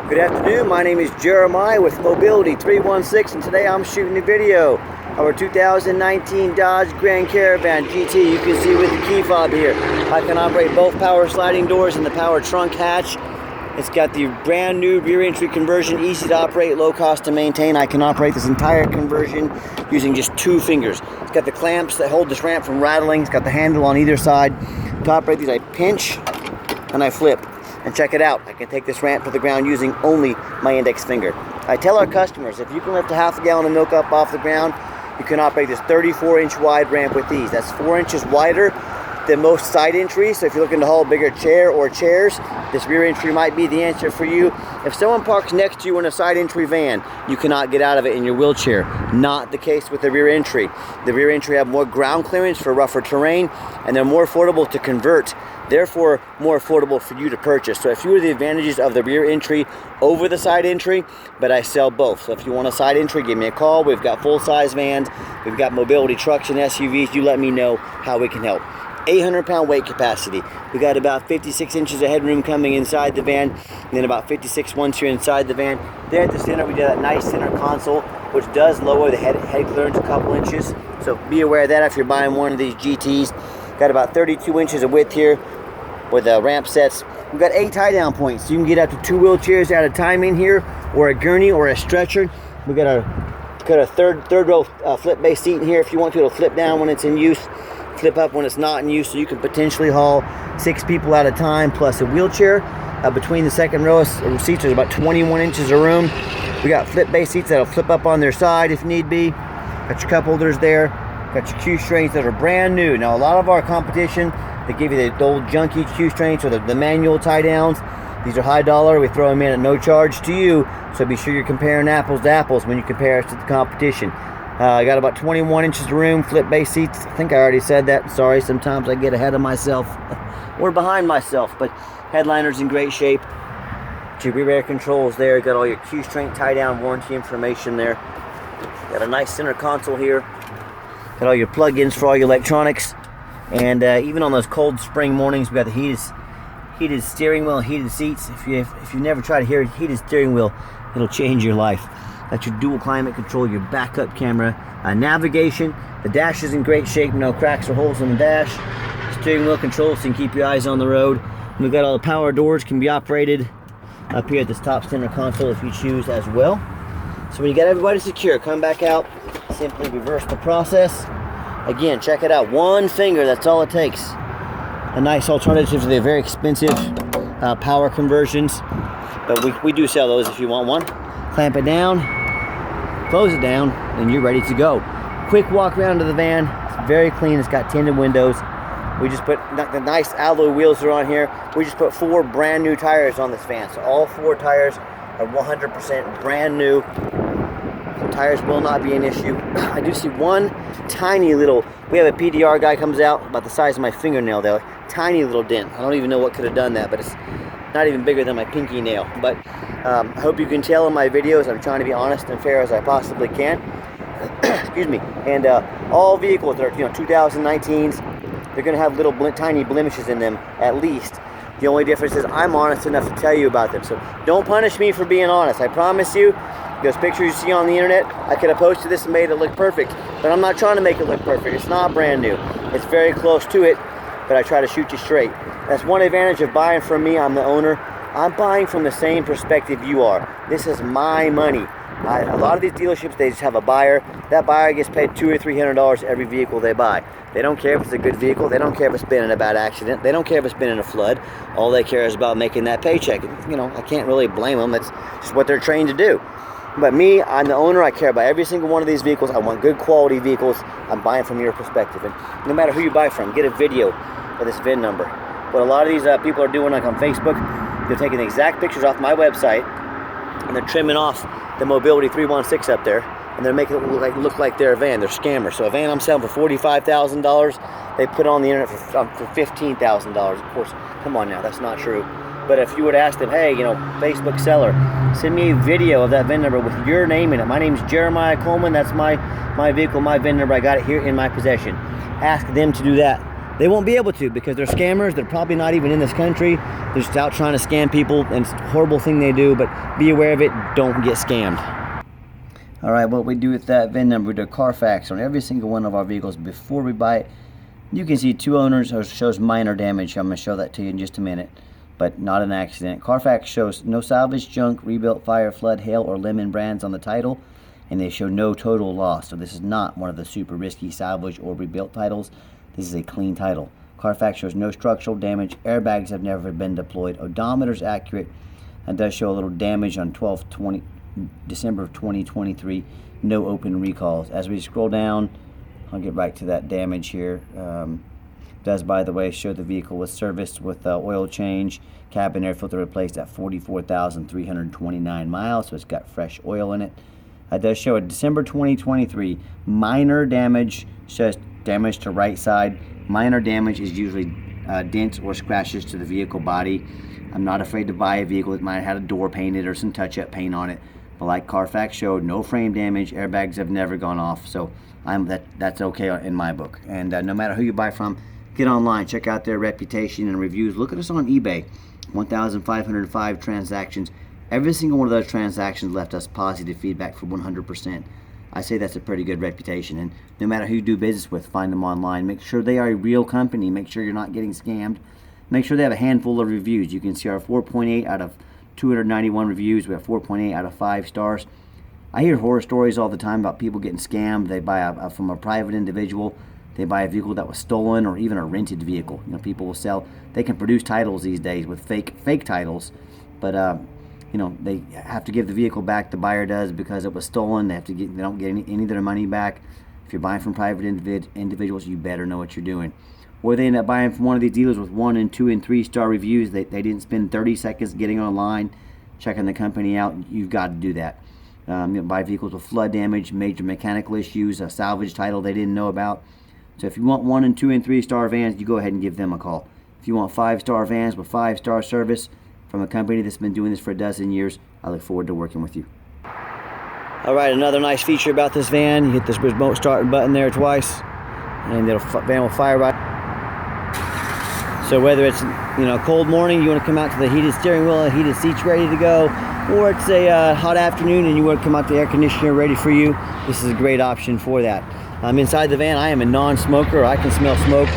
Good afternoon, my name is Jeremiah with Mobility 316, and today I'm shooting a video of our 2019 Dodge Grand Caravan GT. You can see with the key fob here, I can operate both power sliding doors and the power trunk hatch. It's got the brand new rear entry conversion, easy to operate, low cost to maintain. I can operate this entire conversion using just 2 fingers. It's got the clamps that hold this ramp from rattling. It's got the handle on either side. To operate these, I pinch and I flip. And check it out, I can take this ramp to the ground using only my index finger. I tell our customers, if you can lift a half a gallon of milk up off the ground, you can operate this 34-inch wide ramp with these. That's 4 inches wider than most side entries. So if you're looking to haul a bigger chair or chairs, this rear entry might be the answer for you. If someone parks next to you in a side entry van, you cannot get out of it in your wheelchair. Not the case with the rear entry. The rear entry have more ground clearance for rougher terrain, and they're more affordable to convert, therefore more affordable for you to purchase. So a few of the advantages of the rear entry over the side entry, but I sell both. So if you want a side entry, give me a call. We've got full-size vans, we've got mobility trucks and SUVs. You let me know how we can help. 800-pound weight capacity. We got about 56 inches of headroom coming inside the van, and then about 56 once you're inside the van. There at the center, we do that nice center console, which does lower the head clearance a couple inches. So be aware of that if you're buying one of these GTs. Got about 32 inches of width here with ramp sets. We've got 8 tie-down points. So you can get up to 2 wheelchairs at a time in here, or a gurney, or a stretcher. We've got a third row flip base seat in here. If you want to, it'll flip down when it's in use, flip up when it's not in use, so you can potentially haul 6 people at a time plus a wheelchair. Between the second row of seats, there's about 21 inches of room. We got flip base seats that'll flip up on their side if need be. Got your cup holders there. Got your Q strains that are brand new. Now a lot of our competition, they give you the old junky Q strains or the manual tie downs. These are high dollar. We throw them in at no charge to you, so be sure you're comparing apples to apples when you compare us to the competition. I got about 21 inches of room, flip base seats. I think I already said that. Sorry, sometimes I get ahead of myself or behind myself, but headliner's in great shape. Your rear air controls there. Got all your Q strain tie down warranty information there. Got a nice center console here. Got all your plug-ins for all your electronics, and even on those cold spring mornings, we got the heated steering wheel, heated seats. If you never tried a heated steering wheel, it'll change your life. Got your dual climate control, your backup camera, navigation. The dash is in great shape, no cracks or holes in the dash. Steering wheel controls so you can keep your eyes on the road. And we've got all the power doors, can be operated up here at this top center console if you choose as well. So when you got everybody secure, come back out, simply reverse the process. Again, check it out, 1 finger, that's all it takes. A nice alternative to the very expensive power conversions, but we do sell those if you want one. Clamp it down, close it down, and you're ready to go. Quick walk around to the van. It's very clean. It's got tinted windows. We just put the nice alloy wheels are on here. We just put 4 brand new tires on this van, so all 4 tires are 100% brand new. The tires will not be an issue. I do see one tiny little, we have a PDR guy comes out about the size of my fingernail there, tiny little dent. I don't even know what could have done that, but it's not even bigger than my pinky nail. But I hope you can tell in my videos I'm trying to be honest and fair as I possibly can. Excuse me. And all vehicles that are 2019s, they're going to have little tiny blemishes in them at least. The only difference is I'm honest enough to tell you about them. So don't punish me for being honest. I promise you, those pictures you see on the internet, I could have posted this and made it look perfect, but I'm not trying to make it look perfect. It's not brand new. It's very close to it, but I try to shoot you straight. That's one advantage of buying from me. I'm the owner. I'm buying from the same perspective you are. This is my money. A lot of these dealerships, they just have a buyer. That buyer gets paid $200 or $300 every vehicle they buy. They don't care if it's a good vehicle. They don't care if it's been in a bad accident. They don't care if it's been in a flood. All they care is about making that paycheck. I can't really blame them. That's just what they're trained to do. But me, I'm the owner. I care about every single one of these vehicles. I want good quality vehicles. I'm buying from your perspective. And no matter who you buy from, get a video of this VIN number. What a lot of these people are doing, like on Facebook, they're taking the exact pictures off my website, and they're trimming off the Mobility 316 up there, and they're making it look like they're a van. They're scammers. So a van I'm selling for $45,000, they put it on the internet for $15,000. Of course, come on now, that's not true. But if you would ask them, hey, Facebook seller, send me a video of that VIN number with your name in it. My name's Jeremiah Coleman. That's my vehicle, my VIN number. I got it here in my possession. Ask them to do that. They won't be able to because they're scammers. They're probably not even in this country. They're just out trying to scam people, and it's a horrible thing they do, but be aware of it. Don't get scammed. All right, what we do with that VIN number, we do a Carfax on every single one of our vehicles before we buy it. You can see 2 owners, shows minor damage. I'm going to show that to you in just a minute, but not an accident. Carfax shows no salvage, junk, rebuilt, fire, flood, hail, or lemon brands on the title, and they show no total loss. So this is not one of the super risky salvage or rebuilt titles. This is a clean title. Carfax shows no structural damage. Airbags have never been deployed. Odometer's accurate. It does show a little damage on December of 2023. No open recalls. As we scroll down, I'll get right to that damage here. Does, by the way, show the vehicle was serviced with oil change, cabin air filter replaced at 44,329 miles, so it's got fresh oil in it. It does show a December 2023 minor damage, shows damage to right side. Minor damage is usually dents or scratches to the vehicle body. I'm not afraid to buy a vehicle that might have had a door painted or some touch-up paint on it. But like Carfax showed, no frame damage, airbags have never gone off, so that's okay in my book. And no matter who you buy from, get online, check out their reputation and reviews. Look at us on eBay, 1,505 transactions. Every single one of those transactions left us positive feedback for 100%. I say that's a pretty good reputation, and no matter who you do business with, find them online. Make sure they are a real company. Make sure you're not getting scammed. Make sure they have a handful of reviews. You can see our 4.8 out of 291 reviews. We have 4.8 out of 5 stars. I hear horror stories all the time about people getting scammed. They buy from a private individual. They buy a vehicle that was stolen or even a rented vehicle. You know, people will sell. They can produce titles these days with fake titles, but you know, they have to give the vehicle back. The buyer does, because it was stolen. They don't get any of their money back. If you're buying from private individuals, you better know what you're doing. Or they end up buying from one of these dealers with 1 and 2 and 3 star reviews. They didn't spend 30 seconds getting online, checking the company out. You've got to do that. You know, buy vehicles with flood damage, major mechanical issues, a salvage title they didn't know about. So if you want 1 and 2 and 3 star vans, you go ahead and give them a call. If you want 5-star vans with 5-star service from a company that's been doing this for a dozen years, I look forward to working with you. All right, another nice feature about this van, you hit this remote start button there twice, and the van will fire right. So whether it's, you know, a cold morning, you want to come out to the heated steering wheel and heated seats ready to go, or it's a hot afternoon and you want to come out to the air conditioner ready for you, this is a great option for that. Inside the van, I am a non-smoker. I can smell smoke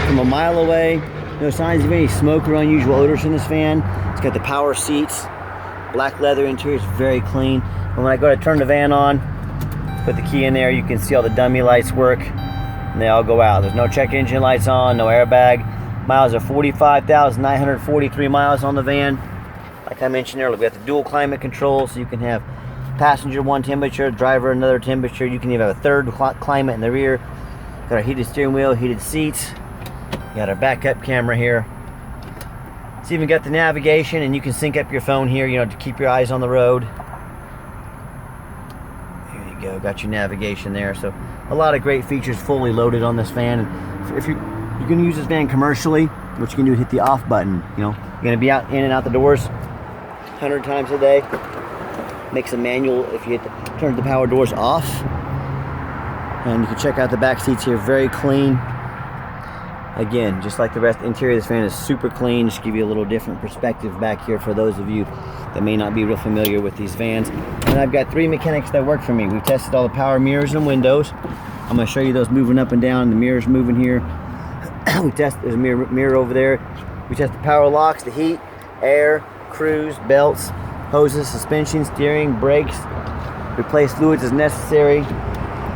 from a mile away. No signs of any smoke or unusual odors in this van. It's got the power seats, black leather interior, it's very clean. And when I go to turn the van on, put the key in there, you can see all the dummy lights work, and they all go out. There's no check engine lights on, no airbag. Miles are 45,943 miles on the van. Like I mentioned earlier, we have the dual climate control, so you can have passenger one temperature, driver another temperature. You can even have a third climate in the rear. Got our heated steering wheel, heated seats. Got our backup camera here. It's even got the navigation, and you can sync up your phone here, you know, to keep your eyes on the road. There you go, got your navigation there. So a lot of great features fully loaded on this van. If you're going to use this van commercially, what you can do is hit the off button. You know, you're going to be out in and out the doors 100 times a day. Makes a manual if you turn the power doors off. And you can check out the back seats here, very clean. Again, just like the rest, the interior of this van is super clean. Just give you a little different perspective back here for those of you that may not be real familiar with these vans. And I've got 3 mechanics that work for me. We've tested all the power mirrors and windows. I'm going to show you those moving up and down. The mirrors moving here. There's a mirror over there. We test the power locks, the heat, air, cruise, belts, hoses, suspension, steering, brakes. Replace fluids as necessary.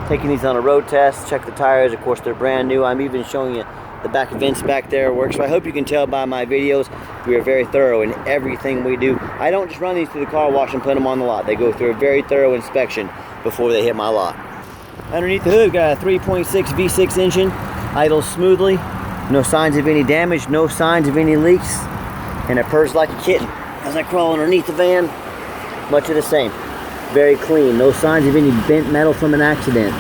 Taking these on a road test. Check the tires. Of course, they're brand new. I'm even showing you the back vents back there work. So I hope you can tell by my videos, we are very thorough in everything we do. I don't just run these through the car wash and put them on the lot. They go through a very thorough inspection before they hit my lot. Underneath the hood, we've got a 3.6 V6 engine. Idles smoothly. No signs of any damage. No signs of any leaks. And it purrs like a kitten. As I crawl underneath the van, much of the same. Very clean. No signs of any bent metal from an accident.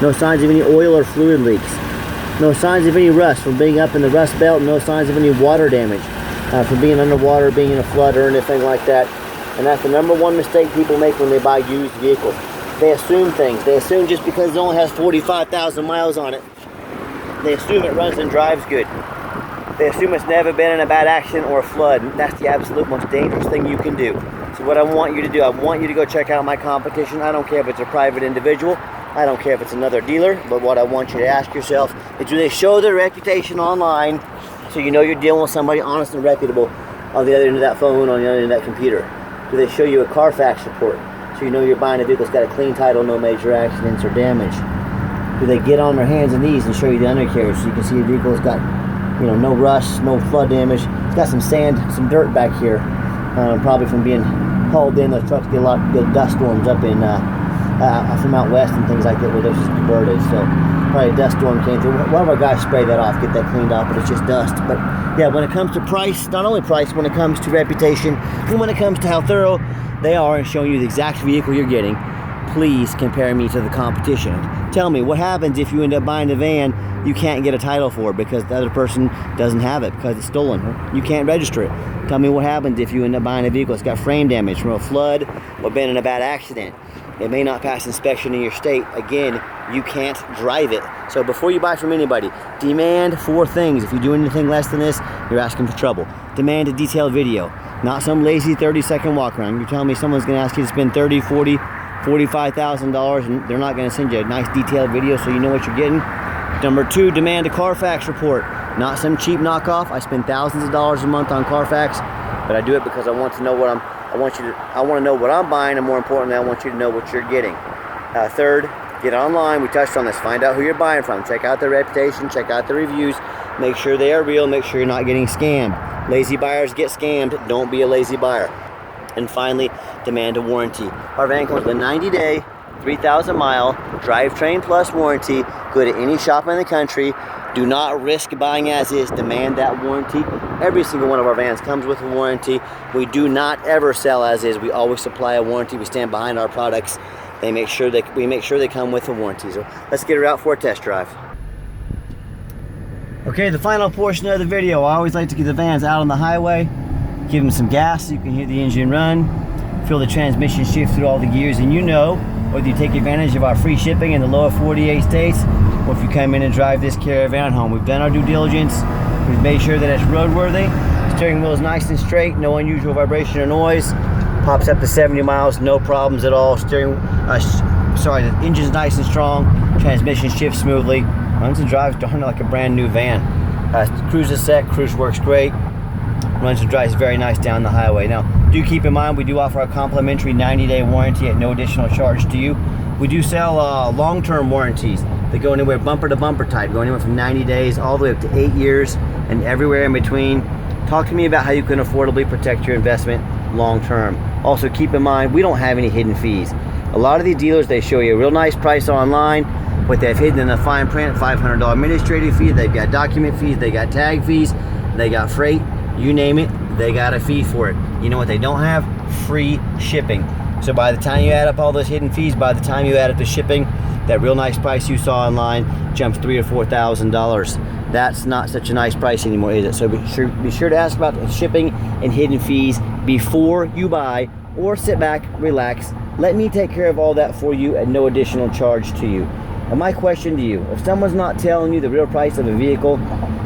No signs of any oil or fluid leaks. No signs of any rust from being up in the rust belt. No signs of any water damage from being underwater, being in a flood or anything like that. And that's the #1 mistake people make when they buy used vehicles. They assume things. They assume just because it only has 45,000 miles on it They assume it runs and drives good. They assume it's never been in a bad accident or a flood. That's the absolute most dangerous thing you can do. So what I want you to do, I want you to go check out my competition. I don't care if it's a private individual. I don't care if it's another dealer. But what I want you to ask yourself is, do they show their reputation online so you know you're dealing with somebody honest and reputable on the other end of that phone, on the other end of that computer? Do they show you a Carfax report so you know you're buying a vehicle that's got a clean title, no major accidents or damage? Do they get on their hands and knees and show you the undercarriage so you can see the vehicle's got, you know, no rust, no flood damage? It's got some sand, some dirt back here, probably from being hauled in. Those trucks get a lot of good dust storms up in from out west and things like that where there's just converted. So probably a dust storm came through. One of our guys sprayed that off, get that cleaned off, but it's just dust. But yeah, when it comes to price, not only price, when it comes to reputation, and when it comes to how thorough they are in showing you the exact vehicle you're getting, please compare me to the competition. Tell me, what happens if you end up buying a van you can't get a title for because the other person doesn't have it because it's stolen? You can't register it. Tell me what happens if you end up buying a vehicle that's got frame damage from a flood or been in a bad accident. It may not pass inspection in your state. Again, you can't drive it. So before you buy from anybody, demand 4 things. If you do anything less than this, you're asking for trouble. Demand a detailed video, not some lazy 30-second walk around. You're telling me someone's going to ask you to spend $30,000, $40,000, $45,000 and they're not going to send you a nice detailed video so you know what you're getting. Number 2, demand a Carfax report, not some cheap knockoff. I spend thousands of dollars a month on Carfax, but I do it because I want to know what I want to know what I'm buying, and more importantly, I want you to know what you're getting. Third, get online. We touched on this. Find out who you're buying from. Check out their reputation. Check out the reviews. Make sure they are real. Make sure you're not getting scammed. Lazy buyers get scammed. Don't be a lazy buyer. And finally, demand a warranty. Our van comes with a 90-day, 3,000-mile drivetrain plus warranty. Go to any shop in the country. Do not risk buying as is. Demand that warranty. Every single one of our vans comes with a warranty. We do not ever sell as is. We always supply a warranty. We stand behind our products. We make sure they come with a warranty. So let's get her out for a test drive. Okay, the final portion of the video. I always like to get the vans out on the highway, give them some gas so you can hear the engine run, feel the transmission shift through all the gears, and you know whether you take advantage of our free shipping in the lower 48 states or if you come in and drive this Caravan home. We've done our due diligence. We've made sure that it's roadworthy. Steering wheel is nice and straight, no unusual vibration or noise. Pops up to 70 miles, no problems at all. The engine's nice and strong. Transmission shifts smoothly. Runs and drives darn like a brand new van. Cruise is set, cruise works great. Runs and drives very nice down the highway. Now, do keep in mind we do offer a complimentary 90-day warranty at no additional charge to you. We do sell long-term warranties. They go anywhere bumper to bumper type, go anywhere from 90 days all the way up to 8 years and everywhere in between. Talk to me about how you can affordably protect your investment long-term. Also, keep in mind, we don't have any hidden fees. A lot of these dealers, they show you a real nice price online, but they've hidden in the fine print, $500 administrative fee, they've got document fees, they got tag fees, they got freight, you name it, they got a fee for it. You know what they don't have? Free shipping. So by the time you add up all those hidden fees, by the time you add up the shipping, that real nice price you saw online jumps $3,000 or $4,000. That's not such a nice price anymore, is it? So be sure to ask about the shipping and hidden fees before you buy, or sit back, relax. Let me take care of all that for you at no additional charge to you. And my question to you, if someone's not telling you the real price of a vehicle,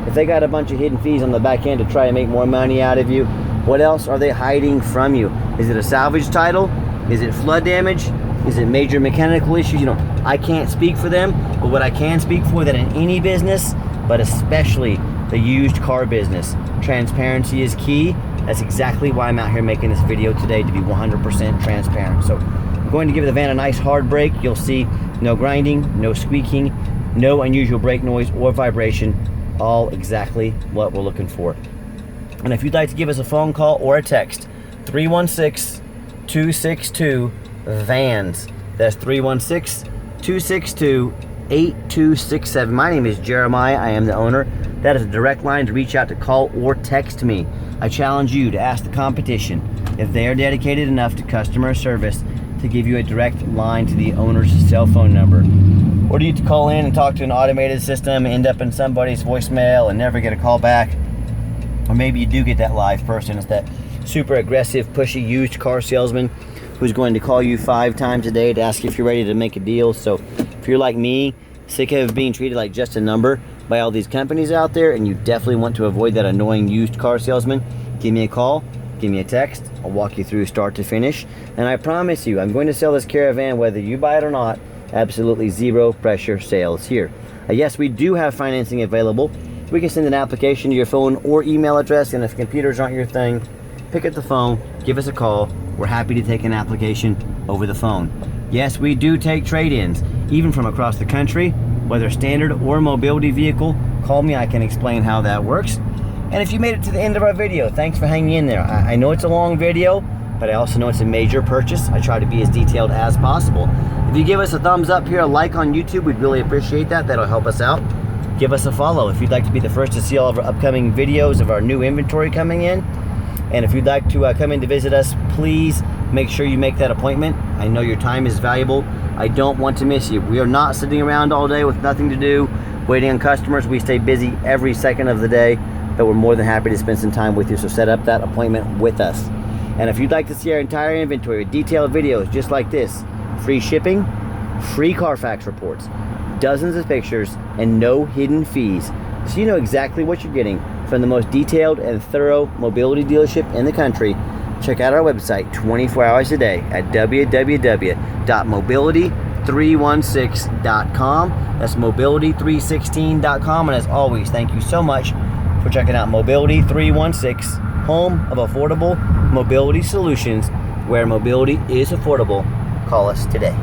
if they got a bunch of hidden fees on the back end to try and make more money out of you, what else are they hiding from you? Is it a salvage title? Is it flood damage? Is it major mechanical issues? You know, I can't speak for them, but what I can speak for, that in any business, but especially the used car business, transparency is key. That's exactly why I'm out here making this video today, to be 100% transparent. So I'm going to give the van a nice hard brake. You'll see no grinding, no squeaking, no unusual brake noise or vibration, all exactly what we're looking for. And if you'd like to give us a phone call or a text, 316-262-VANS. That's 316-262-8267. My name is Jeremiah. I am the owner. That is a direct line to reach out to, call, or text me. I challenge you to ask the competition if they are dedicated enough to customer service to give you a direct line to the owner's cell phone number. Or do you call in and talk to an automated system, end up in somebody's voicemail and never get a call back? Or maybe you do get that live person. It's that super aggressive, pushy used car salesman who's going to call you 5 times a day to ask if you're ready to make a deal. So if you're like me, sick of being treated like just a number, by all these companies out there and you definitely want to avoid that annoying used car salesman, give me a call, give me a text. I'll walk you through start to finish. And I promise you, I'm going to sell this Caravan whether you buy it or not. Absolutely zero pressure sales here. Yes, we do have financing available. We can send an application to your phone or email address, and if computers aren't your thing, pick up the phone, give us a call. We're happy to take an application over the phone. Yes, we do take trade-ins, even from across the country, whether standard or mobility vehicle. Call me, I can explain how that works. And if you made it to the end of our video, thanks for hanging in there. I know it's a long video, but I also know it's a major purchase. I try to be as detailed as possible. If you give us a thumbs up here, a like on YouTube, we'd really appreciate that. That'll help us out. Give us a follow if you'd like to be the first to see all of our upcoming videos of our new inventory coming in. And if you'd like to come in to visit us, please make sure you make that appointment. I know your time is valuable. I don't want to miss you. We are not sitting around all day with nothing to do, waiting on customers. We stay busy every second of the day, but we're more than happy to spend some time with you. So set up that appointment with us. And if you'd like to see our entire inventory with detailed videos just like this, free shipping, free Carfax reports, dozens of pictures, and no hidden fees, so you know exactly what you're getting from the most detailed and thorough mobility dealership in the country, check out our website 24 hours a day at www.mobility316.com. That's mobility316.com. And as always, thank you so much for checking out Mobility 316, home of affordable mobility solutions, where mobility is affordable. Call us today.